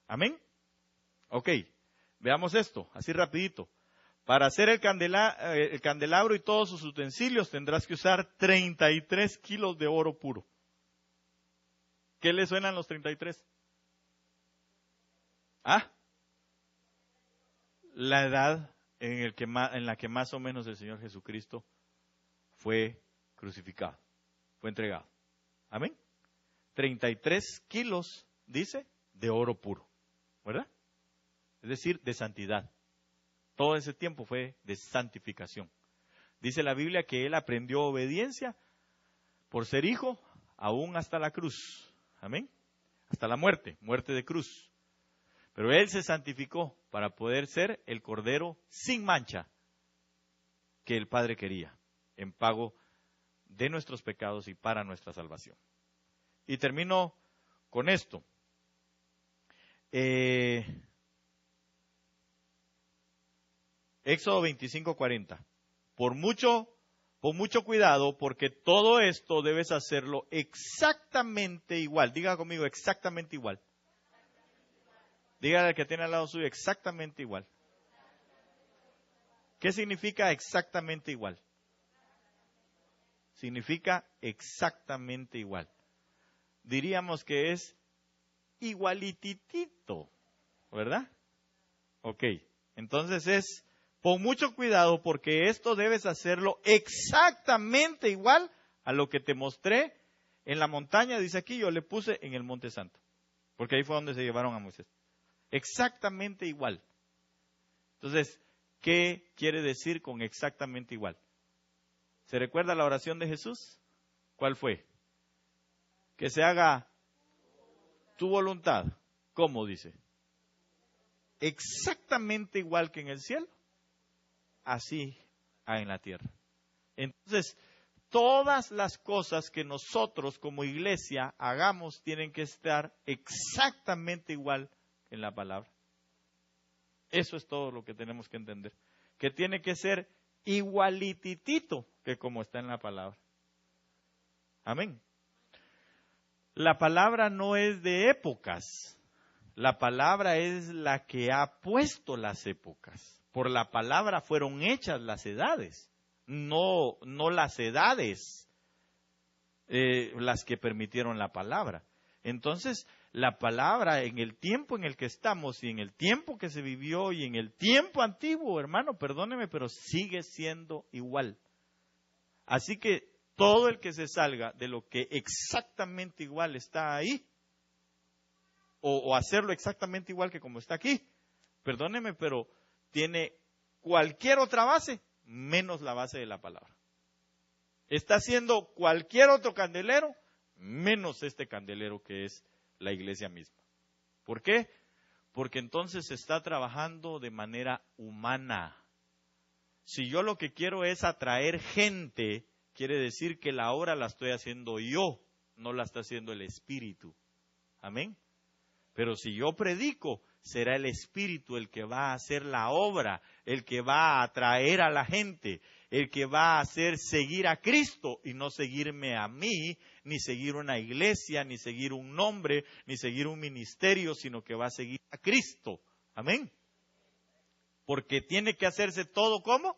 ¿Amén? Ok, veamos esto, así rapidito. Para hacer el candelabro y todos sus utensilios tendrás que usar 33 kilos de oro puro. ¿Qué le suenan los 33? ¿Ah? La edad en la que más o menos el Señor Jesucristo fue crucificado, fue entregado. ¿Amén? 33 kilos, dice, de oro puro, ¿verdad? Es decir, de santidad. Todo ese tiempo fue de santificación. Dice la Biblia que Él aprendió obediencia por ser hijo, aún hasta la cruz. Amén. Hasta la muerte de cruz. Pero Él se santificó para poder ser el Cordero sin mancha que el Padre quería, en pago de nuestros pecados y para nuestra salvación. Y termino con esto. Éxodo 25:40. Pon mucho cuidado, porque todo esto debes hacerlo exactamente igual. Diga conmigo, exactamente igual. Dígale al que tiene al lado suyo, exactamente igual. ¿Qué significa exactamente igual? Significa exactamente igual. Diríamos que es igualititito, ¿verdad? Ok, entonces pon mucho cuidado, porque esto debes hacerlo exactamente igual a lo que te mostré en la montaña. Dice aquí, yo le puse en el Monte Santo, porque ahí fue donde se llevaron a Moisés. Exactamente igual. Entonces, ¿qué quiere decir con exactamente igual? ¿Se recuerda la oración de Jesús? ¿Cuál fue? Que se haga tu voluntad. ¿Cómo dice? Exactamente igual que en el cielo, así en la tierra. Entonces, todas las cosas que nosotros como iglesia hagamos tienen que estar exactamente igual en la palabra. Eso es todo lo que tenemos que entender. Que tiene que ser igualititito que como está en la palabra. Amén. La palabra no es de épocas. La palabra es la que ha puesto las épocas. Por la palabra fueron hechas las edades, no las edades las que permitieron la palabra. Entonces, la palabra en el tiempo en el que estamos y en el tiempo que se vivió y en el tiempo antiguo, hermano, perdóneme, pero sigue siendo igual. Así que todo el que se salga de lo que exactamente igual está ahí, o hacerlo exactamente igual que como está aquí, perdóneme, pero tiene cualquier otra base, menos la base de la palabra. Está haciendo cualquier otro candelero, menos este candelero que es la iglesia misma. ¿Por qué? Porque entonces se está trabajando de manera humana. Si yo lo que quiero es atraer gente, quiere decir que la obra la estoy haciendo yo, no la está haciendo el Espíritu. Amén. Pero si yo predico, será el Espíritu el que va a hacer la obra, el que va a atraer a la gente, el que va a hacer seguir a Cristo y no seguirme a mí, ni seguir una iglesia, ni seguir un nombre, ni seguir un ministerio, sino que va a seguir a Cristo. Amén. Porque tiene que hacerse todo ¿cómo?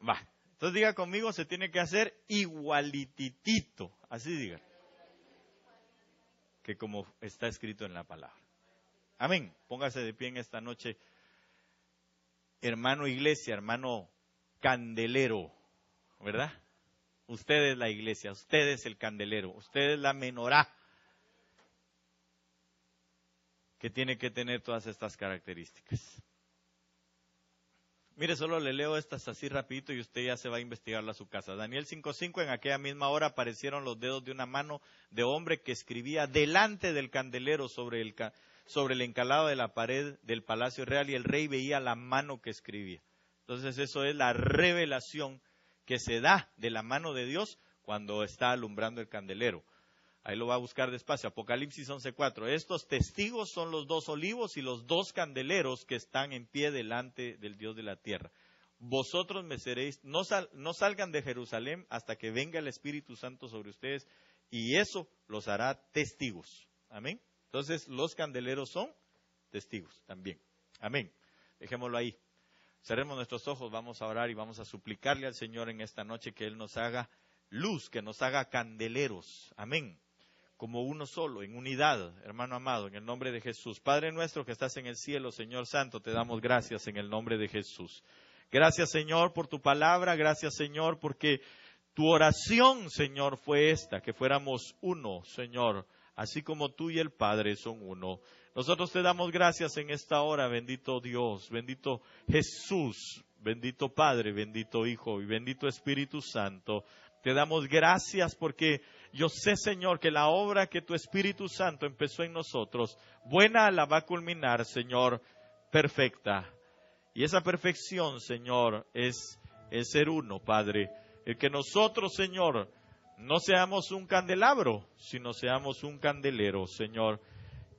Va. Entonces diga conmigo, se tiene que hacer igualititito. Así diga. Que como está escrito en la palabra. Amén. Póngase de pie en esta noche, hermano iglesia, hermano candelero, ¿verdad? Usted es la iglesia, usted es el candelero, usted es la menorá que tiene que tener todas estas características. Mire, solo le leo estas así rapidito y usted ya se va a investigarla a su casa. Daniel 5:5, en aquella misma hora aparecieron los dedos de una mano de hombre que escribía delante del candelero sobre el encalado de la pared del palacio real, y el rey veía la mano que escribía. Entonces eso es la revelación que se da de la mano de Dios cuando está alumbrando el candelero. Ahí lo va a buscar despacio. Apocalipsis 11:4. Estos testigos son los 2 olivos y los 2 candeleros que están en pie delante del Dios de la tierra. Vosotros me seréis, no salgan de Jerusalén hasta que venga el Espíritu Santo sobre ustedes, y eso los hará testigos. Amén. Entonces los candeleros son testigos también. Amén. Dejémoslo ahí. Cerremos nuestros ojos, vamos a orar y vamos a suplicarle al Señor en esta noche que Él nos haga luz, que nos haga candeleros. Amén. Como uno solo, en unidad, hermano amado, en el nombre de Jesús. Padre nuestro que estás en el cielo, Señor Santo, te damos gracias en el nombre de Jesús. Gracias, Señor, por tu palabra. Gracias, Señor, porque tu oración, Señor, fue esta, que fuéramos uno, Señor, así como tú y el Padre son uno. Nosotros te damos gracias en esta hora, bendito Dios, bendito Jesús, bendito Padre, bendito Hijo y bendito Espíritu Santo. Te damos gracias porque yo sé, Señor, que la obra que tu Espíritu Santo empezó en nosotros, buena la va a culminar, Señor, perfecta. Y esa perfección, Señor, es el ser uno, Padre. El que nosotros, Señor, no seamos un candelabro, sino seamos un candelero, Señor.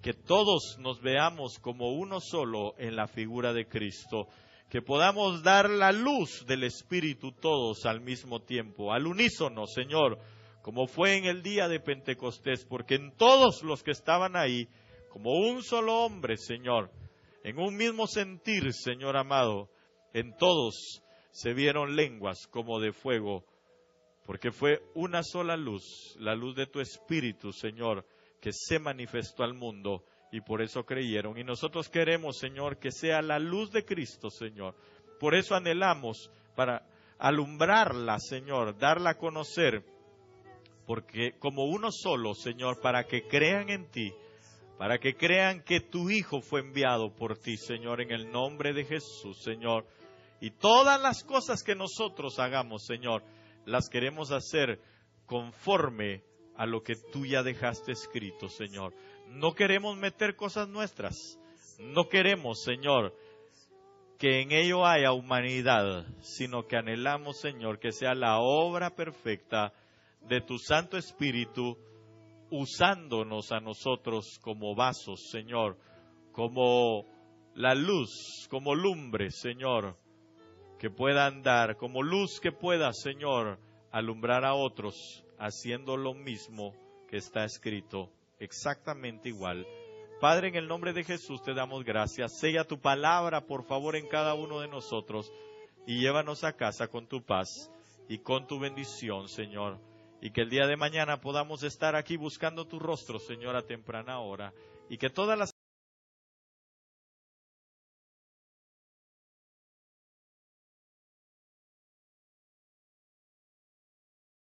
Que todos nos veamos como uno solo en la figura de Cristo. Que podamos dar la luz del Espíritu todos al mismo tiempo, al unísono, Señor, como fue en el día de Pentecostés, porque en todos los que estaban ahí, como un solo hombre, Señor, en un mismo sentir, Señor amado, en todos se vieron lenguas como de fuego, porque fue una sola luz, la luz de tu Espíritu, Señor, que se manifestó al mundo. Y por eso creyeron. Y nosotros queremos, Señor, que sea la luz de Cristo, Señor. Por eso anhelamos para alumbrarla, Señor, darla a conocer. Porque como uno solo, Señor, para que crean en ti, para que crean que tu Hijo fue enviado por ti, Señor, en el nombre de Jesús, Señor. Y todas las cosas que nosotros hagamos, Señor, las queremos hacer conforme a lo que tú ya dejaste escrito, Señor. No queremos meter cosas nuestras. No queremos, Señor, que en ello haya humanidad, sino que anhelamos, Señor, que sea la obra perfecta de tu Santo Espíritu, usándonos a nosotros como vasos, Señor, como la luz, como lumbre, Señor, que pueda andar, como luz que pueda, Señor, alumbrar a otros, haciendo lo mismo que está escrito. Exactamente igual. Padre, en el nombre de Jesús te damos gracias. Sella tu palabra, por favor, en cada uno de nosotros y llévanos a casa con tu paz y con tu bendición, Señor. Y que el día de mañana podamos estar aquí buscando tu rostro, Señor, a temprana hora. Y que todas las